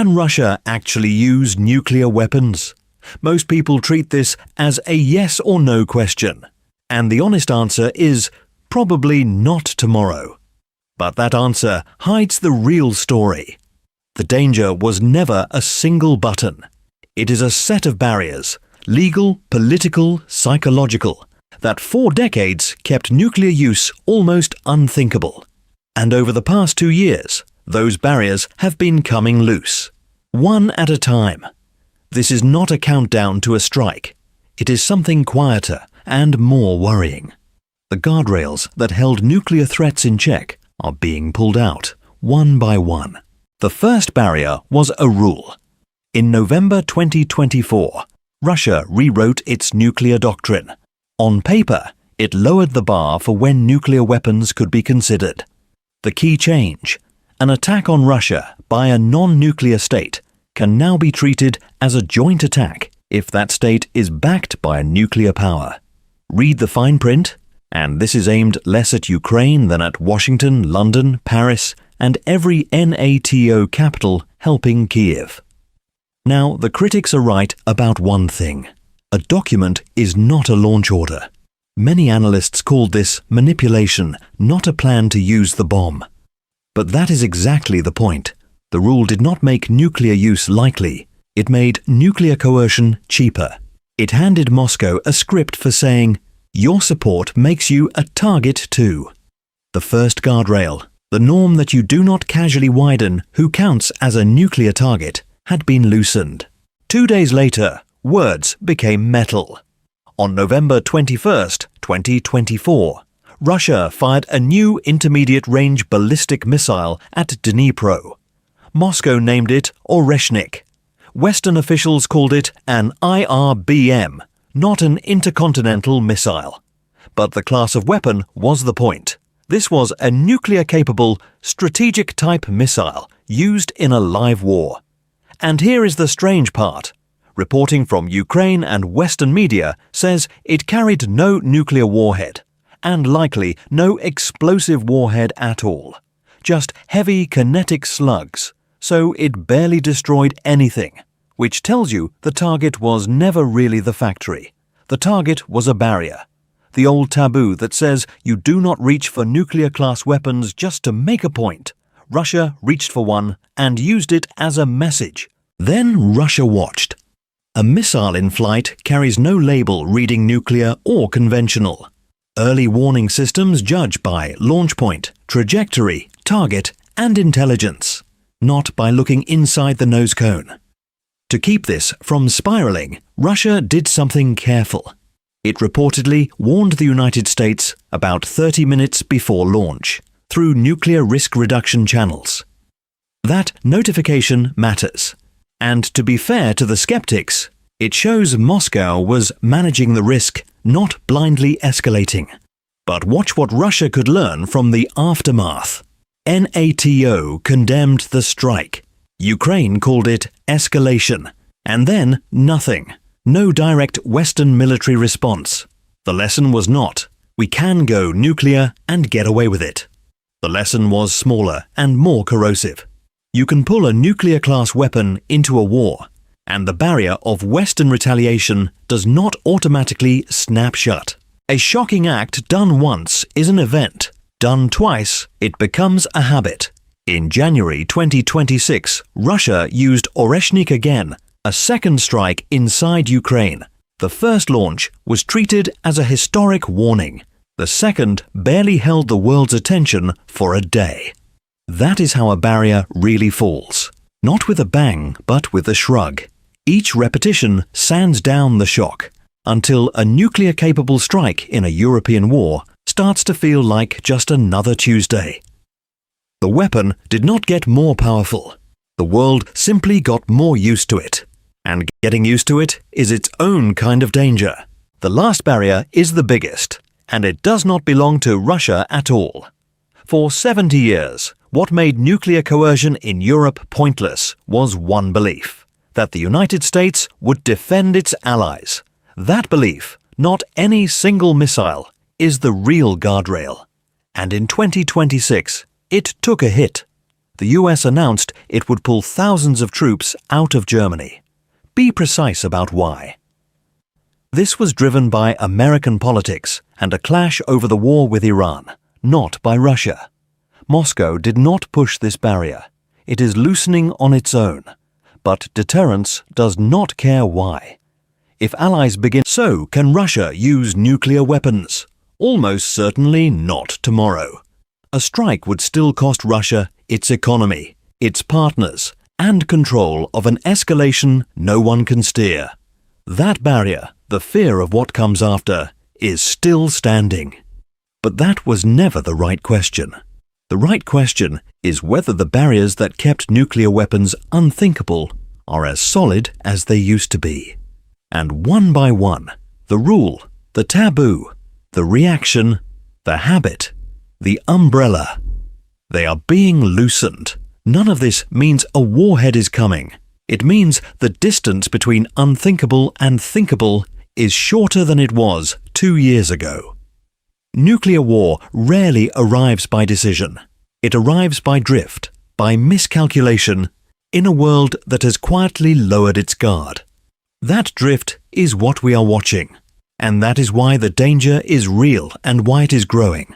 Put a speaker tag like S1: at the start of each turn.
S1: Can Russia actually use nuclear weapons? Most people treat this as a yes or no question, and the honest answer is probably not tomorrow. But that answer hides the real story. The danger was never a single button. It is a set of barriers, legal, political, psychological, that for decades kept nuclear use almost unthinkable. And over the past 2 years, those barriers have been coming loose, one at a time. This is not a countdown to a strike. It is something quieter and more worrying. The guardrails that held nuclear threats in check are being pulled out, one by one. The first barrier was a rule. In November 2024, Russia rewrote its nuclear doctrine. On paper, it lowered the bar for when nuclear weapons could be considered. The key change: an attack on Russia by a non-nuclear state can now be treated as a joint attack if that state is backed by a nuclear power. Read the fine print, and this is aimed less at Ukraine than at Washington, London, Paris, and every NATO capital helping Kiev. Now, the critics are right about one thing. A document is not a launch order. Many analysts called this manipulation, not a plan to use the bomb. But that is exactly the point. The rule did not make nuclear use likely. It made nuclear coercion cheaper. It handed Moscow a script for saying, "Your support makes you a target too." The first guardrail, the norm that you do not casually widen who counts as a nuclear target, had been loosened. 2 days later, words became metal. On November 21st, 2024, Russia fired a new intermediate-range ballistic missile at Dnipro. Moscow named it Oreshnik. Western officials called it an IRBM, not an intercontinental missile. But the class of weapon was the point. This was a nuclear-capable, strategic-type missile used in a live war. And here is the strange part. Reporting from Ukraine and Western media says it carried no nuclear warhead, and likely no explosive warhead at all. Just heavy kinetic slugs, so it barely destroyed anything, which tells you the target was never really the factory. The target was a barrier. The old taboo that says you do not reach for nuclear-class weapons just to make a point. Russia reached for one and used it as a message. Then Russia watched. A missile in flight carries no label reading nuclear or conventional. Early warning systems judge by launch point, trajectory, target, and intelligence, not by looking inside the nose cone. To keep this from spiraling, Russia did something careful. It reportedly warned the United States about 30 minutes before launch, through nuclear risk reduction channels. That notification matters. And to be fair to the skeptics, it shows Moscow was managing the risk, not blindly escalating. But watch what Russia could learn from the aftermath. NATO condemned the strike. Ukraine called it escalation. And then nothing. No direct Western military response. The lesson was not, we can go nuclear and get away with it. The lesson was smaller and more corrosive. You can pull a nuclear-class weapon into a war, and the barrier of Western retaliation does not automatically snap shut. A shocking act done once is an event. Done twice, it becomes a habit. In January 2026, Russia used Oreshnik again, a second strike inside Ukraine. The first launch was treated as a historic warning. The second barely held the world's attention for a day. That is how a barrier really falls. Not with a bang, but with a shrug. Each repetition sands down the shock, until a nuclear-capable strike in a European war starts to feel like just another Tuesday. The weapon did not get more powerful. The world simply got more used to it. And getting used to it is its own kind of danger. The last barrier is the biggest, and it does not belong to Russia at all. For 70 years, what made nuclear coercion in Europe pointless was one belief: that the United States would defend its allies. That belief, not any single missile, is the real guardrail. And in 2026, it took a hit. the US announced it would pull thousands of troops out of Germany. Be precise about why. This was driven by American politics and a clash over the war with Iran, not by Russia. Moscow did not push this barrier. It is loosening on its own. But deterrence does not care why. If allies begin, so can Russia use nuclear weapons? Almost certainly not tomorrow. A strike would still cost Russia its economy, its partners, and control of an escalation no one can steer. That barrier, the fear of what comes after, is still standing. But that was never the right question. The right question is whether the barriers that kept nuclear weapons unthinkable are as solid as they used to be. And one by one, the rule, the taboo, the reaction, the habit, the umbrella, they are being loosened. None of this means a warhead is coming. It means the distance between unthinkable and thinkable is shorter than it was 2 years ago. Nuclear war rarely arrives by decision. It arrives by drift, by miscalculation, in a world that has quietly lowered its guard. That drift is what we are watching, and that is why the danger is real and why it is growing.